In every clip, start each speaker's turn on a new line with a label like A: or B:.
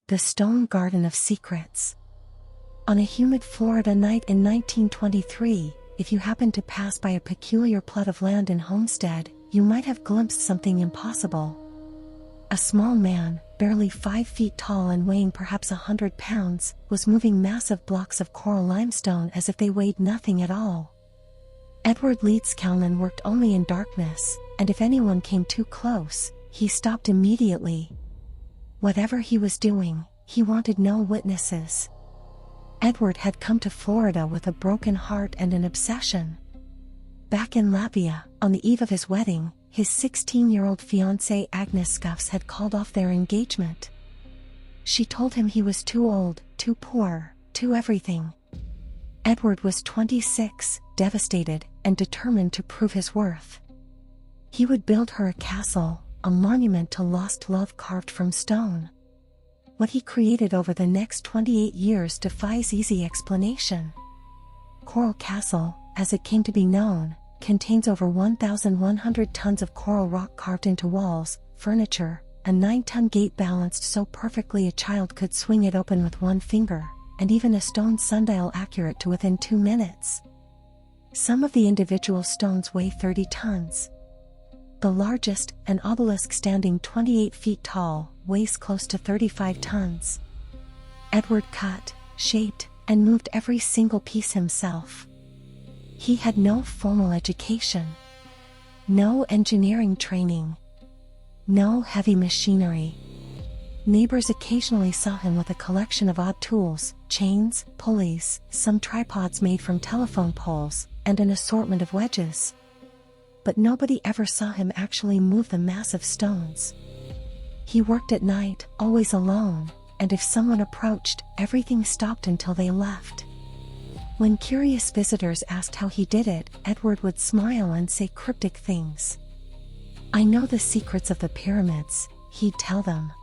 A: The Stone Garden of Secrets. On a humid Florida night in 1923, if you happened to pass by a peculiar plot of land in Homestead, you might have glimpsed something impossible. A small man, barely 5 feet tall and weighing perhaps 100 pounds, was moving massive blocks of coral limestone as if they weighed nothing at all. Edward Leedskalnin worked only in darkness, and if anyone came too close, he stopped immediately. Whatever he was doing, he wanted no witnesses. Edward had come to Florida with a broken heart and an obsession. Back in Latvia, on the eve of his wedding, his 16-year-old fiancée Agnes Scuffs had called off their engagement. She told him he was too old, too poor, too everything. Edward was 26, devastated, and determined to prove his worth. He would build her a castle, a monument to lost love carved from stone. What he created over the next 28 years defies easy explanation. Coral Castle, as it came to be known, contains over 1,100 tons of coral rock carved into walls, furniture, a 9-ton gate balanced so perfectly a child could swing it open with one finger, and even a stone sundial accurate to within 2 minutes. Some of the individual stones weigh 30 tons. The largest, an obelisk standing 28 feet tall, weighs close to 35 tons. Edward cut, shaped, and moved every single piece himself. He had no formal education, no engineering training, no heavy machinery. Neighbors occasionally saw him with a collection of odd tools, chains, pulleys, some tripods made from telephone poles, and an assortment of wedges. But nobody ever saw him actually move the massive stones. He worked at night, always alone, and if someone approached, everything stopped until they left. When curious visitors asked how he did it, Edward would smile and say cryptic things. "I know the secrets of the pyramids," he'd tell them.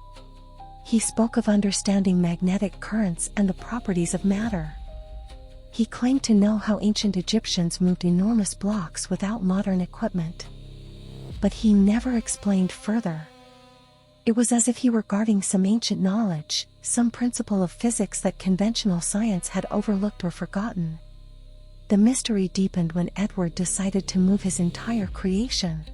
A: He spoke of understanding magnetic currents and the properties of matter. He claimed to know how ancient Egyptians moved enormous blocks without modern equipment. But he never explained further. It was as if he were guarding some ancient knowledge, some principle of physics that conventional science had overlooked or forgotten. The mystery deepened when Edward decided to move his entire creation.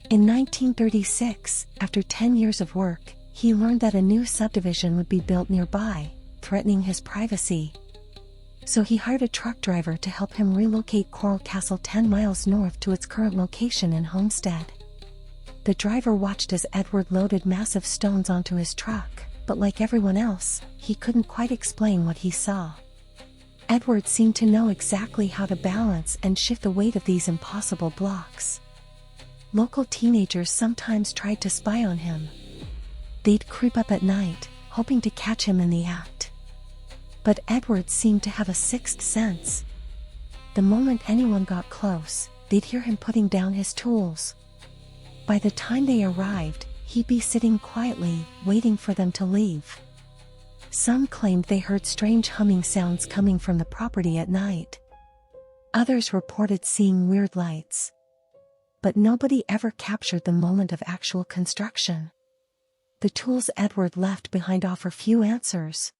A: In 1936, after 10 years of work, he learned that a new subdivision would be built nearby, threatening his privacy. So he hired a truck driver to help him relocate Coral Castle 10 miles north to its current location in Homestead. The driver watched as Edward loaded massive stones onto his truck, but like everyone else, he couldn't quite explain what he saw. Edward seemed to know exactly how to balance and shift the weight of these impossible blocks. Local teenagers sometimes tried to spy on him. They'd creep up at night, hoping to catch him in the act. But Edward seemed to have a sixth sense. The moment anyone got close, they'd hear him putting down his tools. By the time they arrived, he'd be sitting quietly, waiting for them to leave. Some claimed they heard strange humming sounds coming from the property at night. Others reported seeing weird lights. But nobody ever captured the moment of actual construction. The tools Edward left behind offer few answers.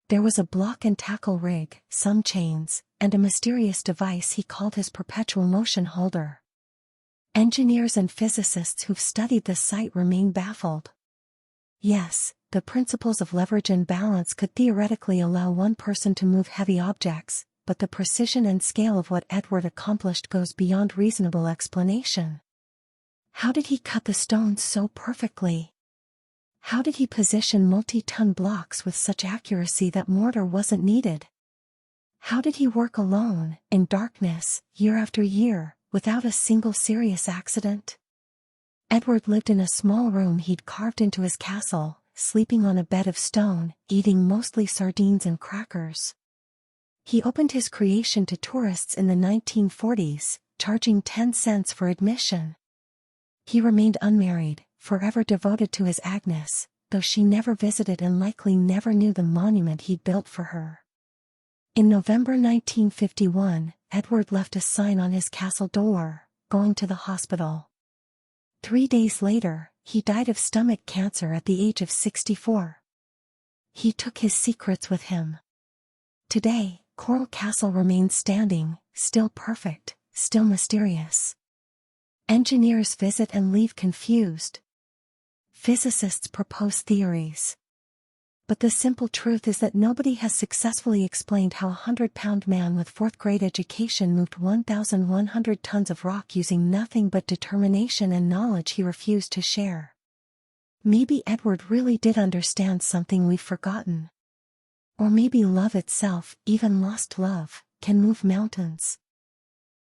A: There was a block and tackle rig, some chains, and a mysterious device he called his perpetual motion holder. Engineers and physicists who've studied the site remain baffled. Yes, the principles of leverage and balance could theoretically allow one person to move heavy objects, but the precision and scale of what Edward accomplished goes beyond reasonable explanation. How did he cut the stones so perfectly? How did he position multi-ton blocks with such accuracy that mortar wasn't needed? How did he work alone, in darkness, year after year, without a single serious accident? Edward lived in a small room he'd carved into his castle, sleeping on a bed of stone, eating mostly sardines and crackers. He opened his creation to tourists in the 1940s, charging 10 cents for admission. He remained unmarried, forever devoted to his Agnes, though she never visited and likely never knew the monument he'd built for her. In November 1951, Edward left a sign on his castle door, "Going to the hospital." 3 days later, he died of stomach cancer at the age of 64. He took his secrets with him. Today, Coral Castle remains standing, still perfect, still mysterious. Engineers visit and leave confused. Physicists propose theories. But the simple truth is that nobody has successfully explained how a 100-pound man with 4th-grade education moved 1,100 tons of rock using nothing but determination and knowledge he refused to share. Maybe Edward really did understand something we've forgotten. Or maybe love itself, even lost love, can move mountains.